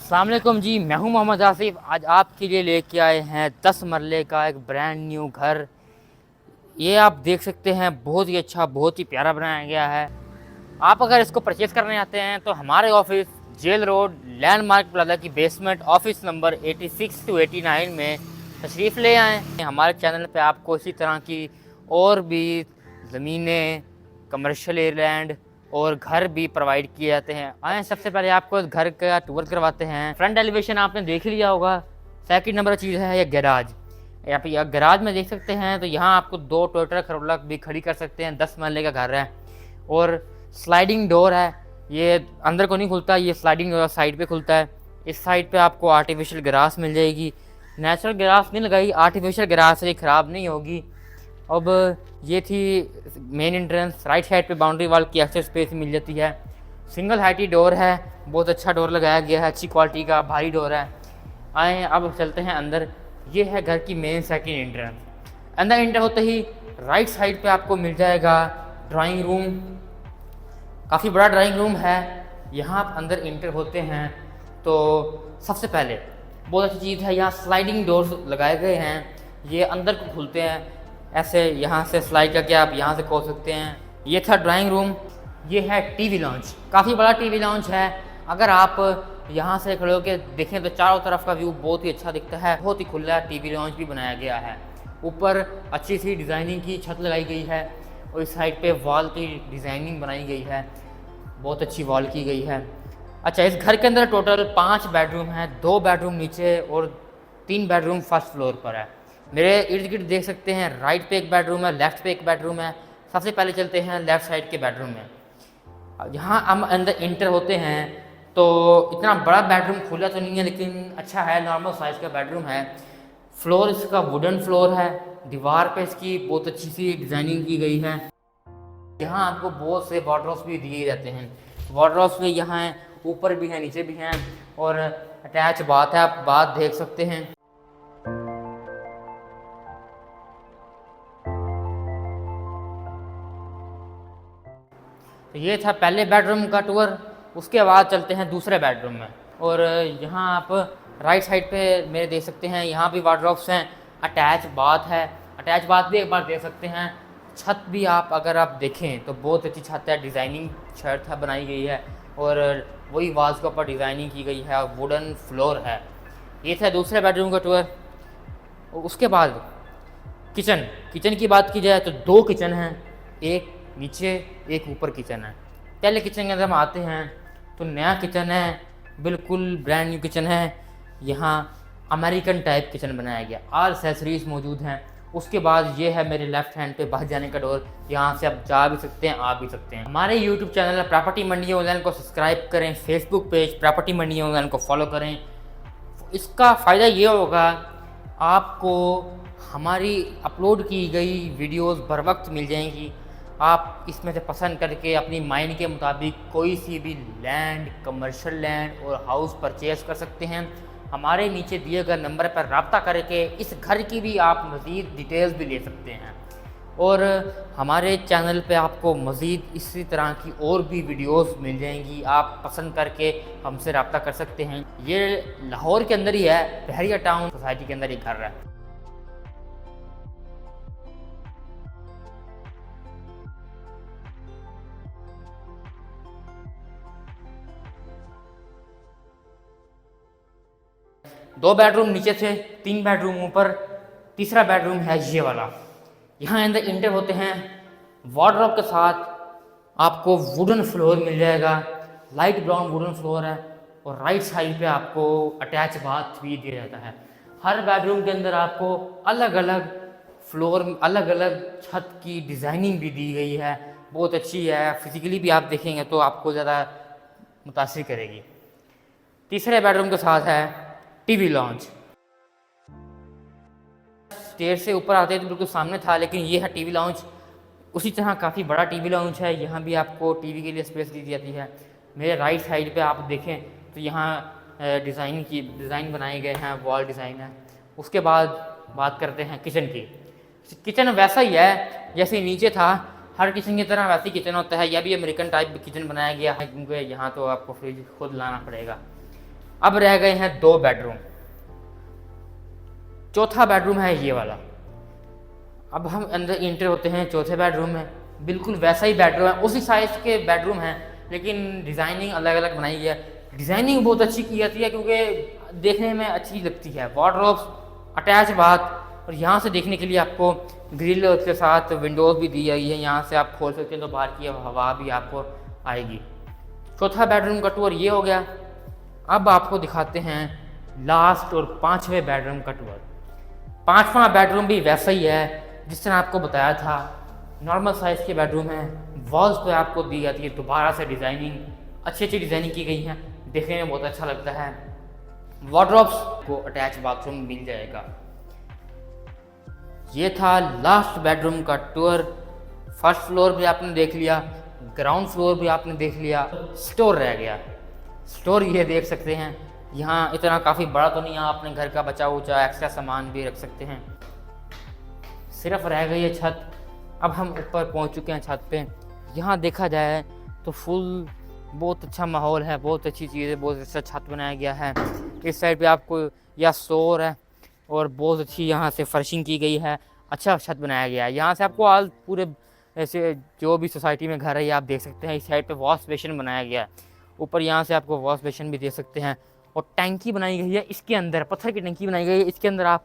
अस्सलाम वालेकुम जी, मैं हूं मोहम्मद आसिफ। आज आपके लिए लेके आए हैं 10 मरले का एक ब्रांड न्यू घर। ये आप देख सकते हैं, बहुत ही अच्छा, बहुत ही प्यारा बनाया गया है। आप अगर इसको परचेज़ करने आते हैं तो हमारे office jail road landmark plaza की बेसमेंट ऑफिस नंबर 86 से 89 में तशरीफ़ ले आएँ। हमारे चैनल पे आपको इसी तरह की और भी ज़मीनें, कमर्शियल एयरलैंड और घर भी प्रोवाइड किए जाते हैं। आए सबसे पहले आपको घर का टूर करवाते हैं। फ्रंट एलिवेशन आपने देख लिया होगा। सेकंड नंबर चीज़ है ये गैराज। आप यह गैराज में देख सकते हैं तो यहाँ आपको 2 टोयोटा करोला भी खड़ी कर सकते हैं। 10 महले का घर है और स्लाइडिंग डोर है। ये अंदर को नहीं खुलता, ये स्लाइडिंग डोर साइड पे खुलता है। इस साइड पे आपको आर्टिफिशियल ग्रास मिल जाएगी। नेचुरल ग्रास नहीं लगाई, आर्टिफिशियल ग्रास से ख़राब नहीं होगी। अब ये थी मेन एंट्रेंस। राइट साइड पे बाउंड्री वाल की एक्सेस स्पेस मिल जाती है। सिंगल हाइटी डोर है, बहुत अच्छा डोर लगाया गया है, अच्छी क्वालिटी का भारी डोर है। आए अब चलते हैं अंदर। ये है घर की मेन सेकंड एंट्रेंस। अंदर एंटर होते ही राइट साइड पे आपको मिल जाएगा ड्राइंग रूम। काफ़ी बड़ा ड्राइंग रूम है। यहाँ आप अंदर एंटर होते हैं तो सबसे पहले बहुत अच्छी चीज़ है, यहाँ स्लाइडिंग डोर्स लगाए गए हैं। ये अंदर को खुलते हैं ऐसे, यहाँ से स्लाइड करके आप यहाँ से खोल सकते हैं। ये था ड्राइंग रूम। ये है टीवी लॉन्च। काफ़ी बड़ा टीवी लॉन्च है। अगर आप यहाँ से खड़े होकर देखें तो चारों तरफ का व्यू बहुत ही अच्छा दिखता है। बहुत ही खुला टीवी लॉन्च भी बनाया गया है। ऊपर अच्छी सी डिज़ाइनिंग की छत लगाई गई है और इस साइड पे वॉल की डिज़ाइनिंग बनाई गई है, बहुत अच्छी वॉल की गई है। अच्छा, इस घर के अंदर टोटल 5 बेडरूम हैं। 2 बेडरूम नीचे और 3 बेडरूम फर्स्ट फ्लोर पर है। मेरे इर्द गिर्द देख सकते हैं, राइट पे एक बेडरूम है, लेफ्ट पे एक बेडरूम है। सबसे पहले चलते हैं लेफ्ट साइड के बेडरूम में। यहाँ हम अंदर इंटर होते हैं तो इतना बड़ा बेडरूम खुला तो नहीं है, लेकिन अच्छा है, नॉर्मल साइज़ का बेडरूम है। फ्लोर इसका वुडन फ्लोर है। दीवार पे इसकी बहुत अच्छी सी डिज़ाइनिंग की गई है। यहाँ आपको बहुत से वार्डरोब्स भी दिए जाते हैं। वार्डरोब्स में यहाँ हैं, ऊपर भी हैं, नीचे भी हैं और अटैच बाथ है, आप बाथ देख सकते हैं। तो ये था पहले बेडरूम का टूर। उसके बाद चलते हैं दूसरे बेडरूम में और यहाँ आप राइट साइड पे मेरे देख सकते हैं, यहाँ भी वार्डरोब्स हैं। अटैच बाथ है, अटैच बाथ भी एक बार देख सकते हैं। छत भी आप अगर आप देखें तो बहुत अच्छी छत है, डिज़ाइनिंग छत है बनाई गई है और वही वाल्स के ऊपर डिज़ाइनिंग की गई है और वुडन फ्लोर है। ये था दूसरे बेडरूम का टूर। उसके बाद किचन की बात की जाए तो 2 किचन हैं, एक नीचे एक ऊपर किचन है। पहले किचन के अंदर हम आते हैं तो नया किचन है, बिल्कुल ब्रांड न्यू किचन है। यहाँ अमेरिकन टाइप किचन बनाया गया, ऑल एक्सेसरीज मौजूद हैं। उसके बाद ये है मेरे लेफ्ट हैंड पे बाहर जाने का डोर। यहाँ से आप जा भी सकते हैं, आ भी सकते हैं। हमारे यूट्यूब चैनल प्रॉपर्टी मंडी ऑनलाइन को सब्सक्राइब करें, फेसबुक पेज प्रॉपर्टी मंडी ऑनलाइन को फॉलो करें। इसका फ़ायदा ये होगा, आपको हमारी अपलोड की गई वीडियोस बर वक्त मिल जाएंगी। आप इसमें से पसंद करके अपनी माइंड के मुताबिक कोई सी भी लैंड, कमर्शियल लैंड और हाउस परचेज़ कर सकते हैं। हमारे नीचे दिए गए नंबर पर रब्ता करके इस घर की भी आप मज़ीद डिटेल्स भी ले सकते हैं और हमारे चैनल पे आपको मज़ीद इसी तरह की और भी वीडियोस मिल जाएंगी। आप पसंद करके हमसे रब्ता कर सकते हैं। ये लाहौर के अंदर ही है, बहरिया टाउन सोसाइटी के अंदर ये घर है। दो बेडरूम नीचे थे, 3 बेडरूम ऊपर, तीसरा बेडरूम है ये वाला। यहाँ अंदर इंटर होते हैं, वार्डरोब के साथ आपको वुडन फ्लोर मिल जाएगा, लाइट ब्राउन वुडन फ्लोर है और राइट साइड पे आपको अटैच बाथ भी दिया जाता है। हर बेडरूम के अंदर आपको अलग अलग फ्लोर, अलग अलग छत की डिज़ाइनिंग भी दी गई है, बहुत अच्छी है। फिजिकली भी आप देखेंगे तो आपको ज़्यादा मुतासिर करेगी। तीसरे बेडरूम के साथ है टीवी लॉन्च। स्टेयर से ऊपर आते तो बिल्कुल सामने था, लेकिन ये है टीवी लॉन्च। उसी तरह काफ़ी बड़ा टीवी लॉन्च है। यहाँ भी आपको टीवी के लिए स्पेस दी जाती है। मेरे राइट साइड पे आप देखें तो यहाँ डिज़ाइन बनाए गए हैं, वॉल डिज़ाइन है। उसके बाद बात करते हैं किचन की। किचन वैसा ही है जैसे नीचे था, हर किचन की तरह वैसी किचन होता है। यह भी अमेरिकन टाइप किचन बनाया गया है, क्योंकि यहाँ तो आपको फ्रिज खुद लाना पड़ेगा। अब रह गए हैं 2 बेडरूम। चौथा बेडरूम है ये वाला। अब हम अंदर इंटर होते हैं चौथे बेडरूम में। बिल्कुल वैसा ही बेडरूम है, उसी साइज के बेडरूम हैं, लेकिन डिज़ाइनिंग अलग अलग बनाई है। डिज़ाइनिंग बहुत अच्छी की जाती है क्योंकि देखने में अच्छी लगती है। वार्डरोब्स, अटैच बाथ, और यहाँ से देखने के लिए आपको ग्रिल के साथ विंडोज़ भी दी गई है। यहाँ से आप खोल सकते हैं तो बाहर की हवा भी आपको आएगी। चौथा बेडरूम का टूर ये हो गया। अब आपको दिखाते हैं लास्ट और 5वें बेडरूम का टूर। 5वां बेडरूम भी वैसा ही है जिस तरह आपको बताया था, नॉर्मल साइज़ के बेडरूम है। वॉल्स पे आपको दी जाती है दोबारा से डिज़ाइनिंग, अच्छी अच्छी डिज़ाइनिंग की गई है, देखने में बहुत अच्छा लगता है। वार्डरोब्स को अटैच बाथरूम मिल जाएगा। ये था लास्ट बेडरूम का टूर। फर्स्ट फ्लोर भी आपने देख लिया, ग्राउंड फ्लोर भी आपने देख लिया, स्टोर रह गया। स्टोर ये देख सकते हैं, यहाँ इतना काफ़ी बड़ा तो नहीं, यहाँ अपने घर का बचा उचा एक्स्ट्रा सामान भी रख सकते हैं। सिर्फ रह गई है छत। अब हम ऊपर पहुँच चुके हैं छत पे। यहाँ देखा जाए तो फुल बहुत अच्छा माहौल है, बहुत अच्छी चीज़ है, बहुत अच्छा छत बनाया गया है। इस साइड पे आपको यह स्टोर है और बहुत अच्छी यहाँ से फर्शिंग की गई है, अच्छा छत बनाया गया है। यहाँ से आपको ऑल पूरे ऐसे जो भी सोसाइटी में घर है ये आप देख सकते हैं। इस साइड पे वॉश बेसिन बनाया गया है, ऊपर यहाँ से आपको वॉश बेसिन भी देख सकते हैं। और टैंकी बनाई गई है इसके अंदर, पत्थर की टैंकी बनाई गई है। इसके अंदर आप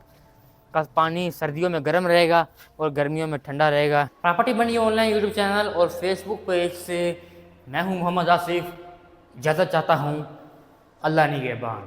का पानी सर्दियों में गर्म रहेगा और गर्मियों में ठंडा रहेगा। प्रॉपर्टी बनी ऑनलाइन यूट्यूब चैनल और फेसबुक पेज से मैं हूँ मोहम्मद आसिफ। इजाज़त चाहता हूँ। अल्लाह निगहबान।